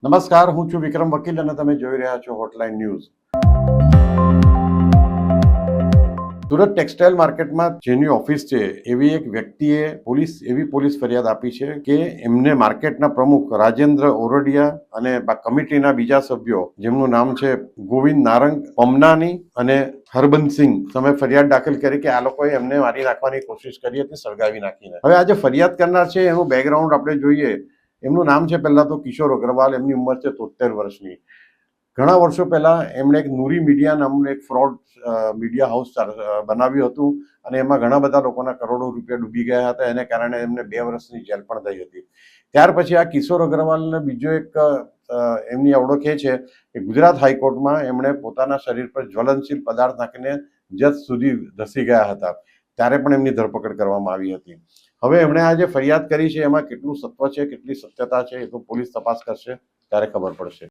નમસ્કાર, હું છું વિક્રમ વકીલ અને તમે જોઈ રહ્યા છો હોટલાઇન ન્યૂઝ. સુરત ટેક્સટાઇલ માર્કેટમાં જેની ઓફિસ છે એવી એક વ્યક્તિએ પોલીસ ફરિયાદ આપી છે કે એમને માર્કેટના પ્રમુખ રાજેન્દ્ર ઓરડિયા અને કમિટીના બીજા સભ્યો જેમનું નામ છે ગોવિંદ નારંગ, પમનાની અને હરબંતસિંહ સામે ફરિયાદ દાખલ કરી કે આ લોકોએ એમને મારી નાખવાની કોશિશ કરી હતી, સળગાવી નાખીને. હવે આ જે ફરિયાદ કરનાર છે એનું બેકગ્રાઉન્ડ આપણે જોઈએ. એમનું નામ છે પહેલા તો કિશોર અગ્રવાલ. એમની ઉંમર છે 73 વર્ષની. ઘણા વર્ષો પહેલા એમણે એક નૂરી મીડિયા નામનું એક ફ્રોડ મીડિયા હાઉસ બનાવ્યું હતું અને એમાં ઘણા બધા લોકોના કરોડો રૂપિયા ડૂબી ગયા હતા. એને કારણે એમને 2 વર્ષની જેલ પણ થઈ હતી. ત્યાર પછી આ કિશોર અગ્રવાલને બીજો એક એમની ઓળખ એ છે કે ગુજરાત હાઈકોર્ટમાં એમણે પોતાના શરીર પર જ્વલનશીલ પદાર્થ નાખીને જજ સુધી ધસી ગયા હતા. ત્યારે પણ એમની ધરપકડ કરવામાં આવી હતી. હવે એમણે આ જે ફરિયાદ કરી છે એમાં કેટલું સત્વ છે, કેટલી સત્યતા છે એ તો પોલીસ તપાસ કરશે ત્યારે ખબર પડશે.